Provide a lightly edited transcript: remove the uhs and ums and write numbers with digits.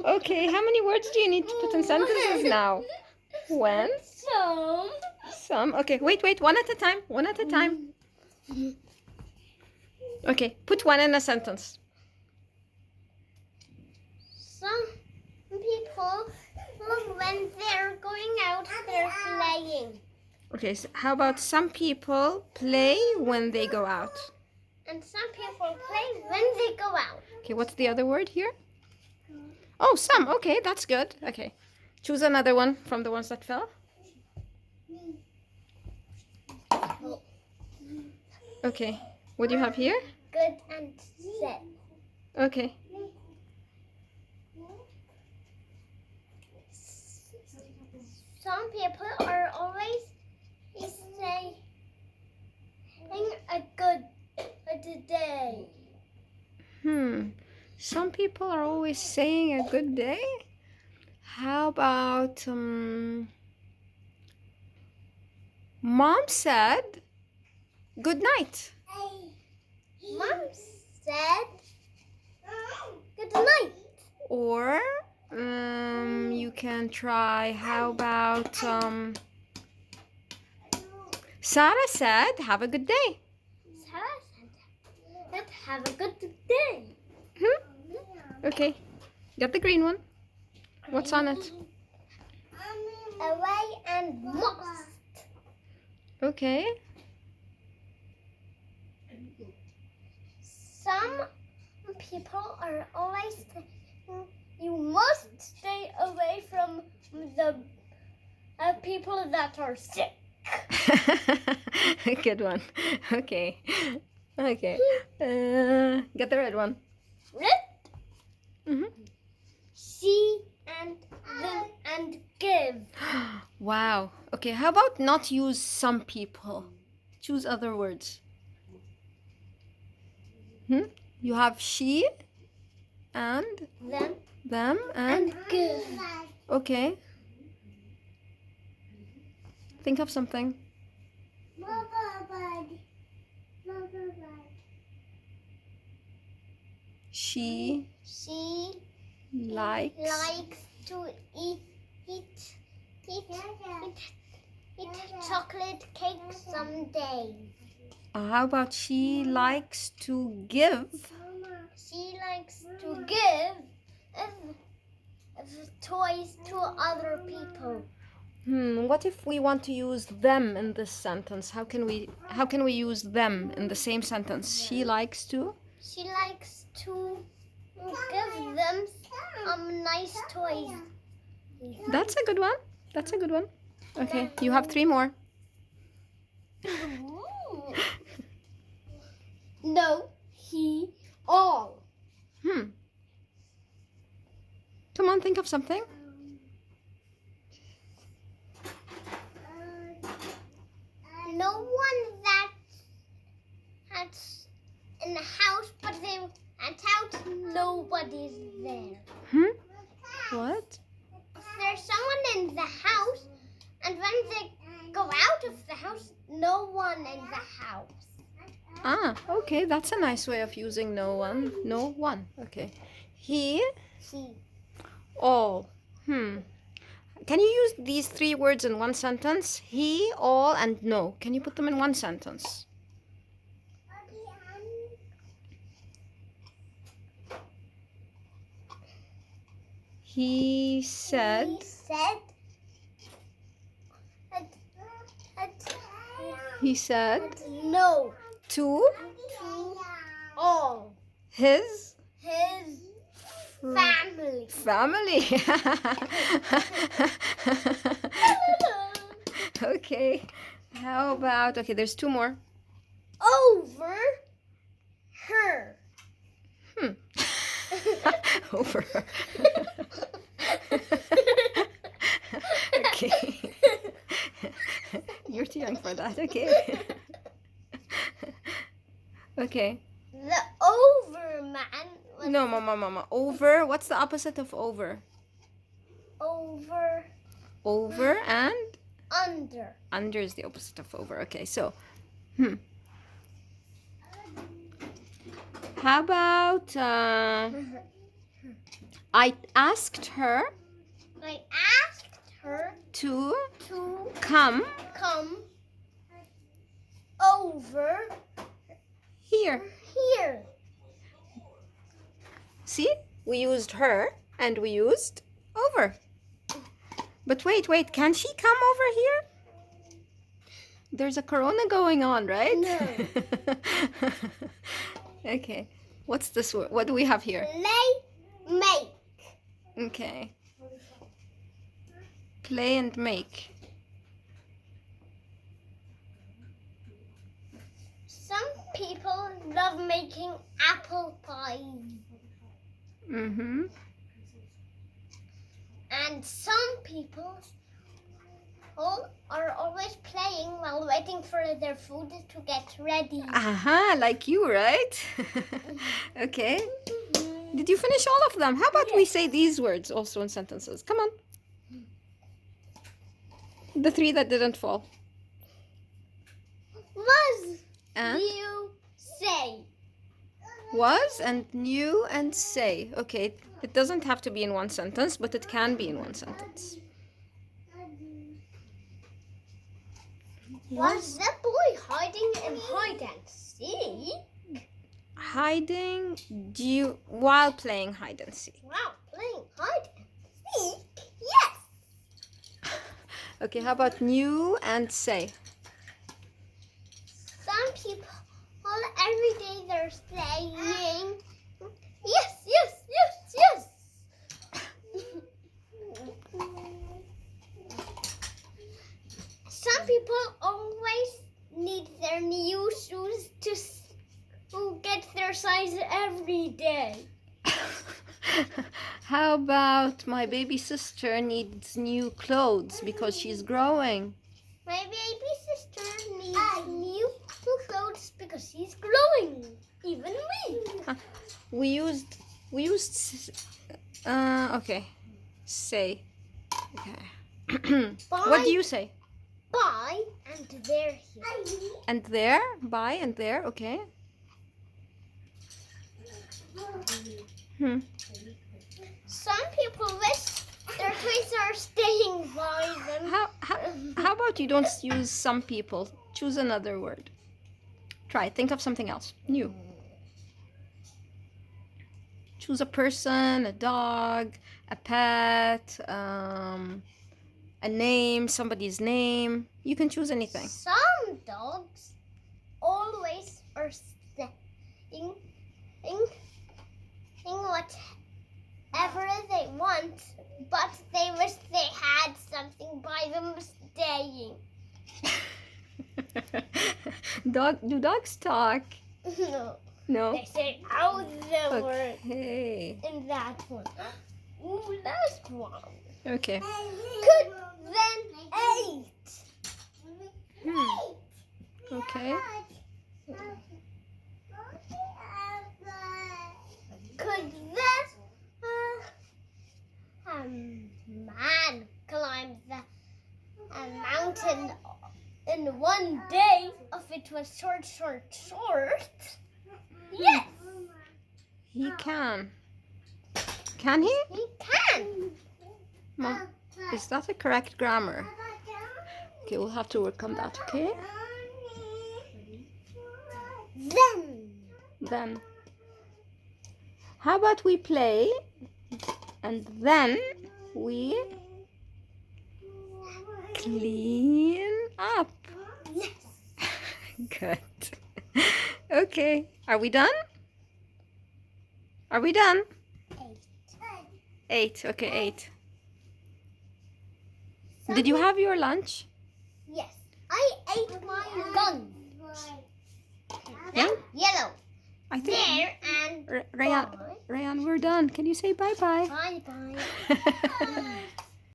Okay, how many words do you need to put in sentences now? When? Some. Okay, wait, one at a time. One at a time. Okay, put one in a sentence. Some people, when they're going out, they're playing. Okay, so how about some people play when they go out? And some people play when they go out. Okay, what's the other word here? Oh, some. Okay, that's good. Okay, choose another one from the ones that fell. Okay, what do you have here? Good and said. Okay. Some people are always saying a good day. Some people are always saying a good day. How about Mom said good night. Mom said good night. Or you can try, how about Sarah said have a good day. Sarah said have a good day. Okay, got the green one. What's on it? Away and must. Okay. Some people are always saying you must stay away from the people that are sick. Good one. Okay. Okay. Get the red one. Red. Mm-hmm. See and give. Wow. Okay, how about not use some people? Choose other words. You have she and them and give. okay. Think of something. She likes to eat chocolate cake someday. How about she likes to give? She likes to give toys to other people. What if we want to use them in this sentence? How can we use them in the same sentence? She likes to? She likes to give them nice toys. That's a good one. That's a good one. Okay, you have 3 more. No, he, all. Come on, think of something. No one that's in the house, but they went out, nobody's there. What? There's someone in the house, and when they go out of the house, no one in the house. Ah, okay, that's a nice way of using no one. No one. Okay. He, all. Can you use these 3 words in one sentence? He, all, and no. Can you put them in one sentence? He said no to all his family. Okay. How about, okay, there's 2 more. Over her. Over. Okay. You're too young for that. Okay. Okay. The overman. No, mama. Over. What's the opposite of over? Over and under. Under is the opposite of over. Okay, so How about I asked her I asked her to to come come over here. here. See? We used her and we used over. But wait, can she come over here? There's a corona going on, right? No. Okay. What's this word? What do we have here? Play, make. Okay. Play and make. Some people love making apple pie. Mm-hmm. And some people are always playing while waiting for their food to get ready. Aha, like you, right? Okay. Did you finish all of them? How about we say these words also in sentences? Come on. The three that didn't fall. Was And? you say? Was and knew and say. Okay, it doesn't have to be in one sentence, but it can be in one sentence. Was the boy hiding in hide and seek? Hiding while playing hide and seek. Wow, playing hide and seek? Yes. Okay, how about knew and say? Some people every day they're saying yes, yes, yes, yes. Some people always need their new shoes to get their size every day. How about my baby sister needs new clothes because she's growing? My baby sister needs new clothes because she's growing. Even me. We used okay. Say. Okay. What do you say? By and they're here. And there, by and there, okay. Some people wish their toys are staying by them. How about you don't use some people? Choose another word. Try. Think of something else. New. Choose a person, a dog, a pet, a name, somebody's name. You can choose anything. Some dogs always are saying whatever they want, but they wish they had something by them staying. Do dogs talk? No. No. They say out the word Okay. in that one. Ooh, last one. Okay. Could then eat. Okay. Could that man climb the mountain in one day if it was short? Yes, He can. Can he? he can. Mom, is that a correct grammar? Okay, we'll have to work on that, okay? Then. How about we play and then we clean up? Yes. Good. Okay. Are we done? Are we done? 8. Okay, 8. Did you have your lunch? Yes. I ate my gun. Yeah? Yellow. I think. There and Rayyan, we're done. Can you say bye-bye? bye.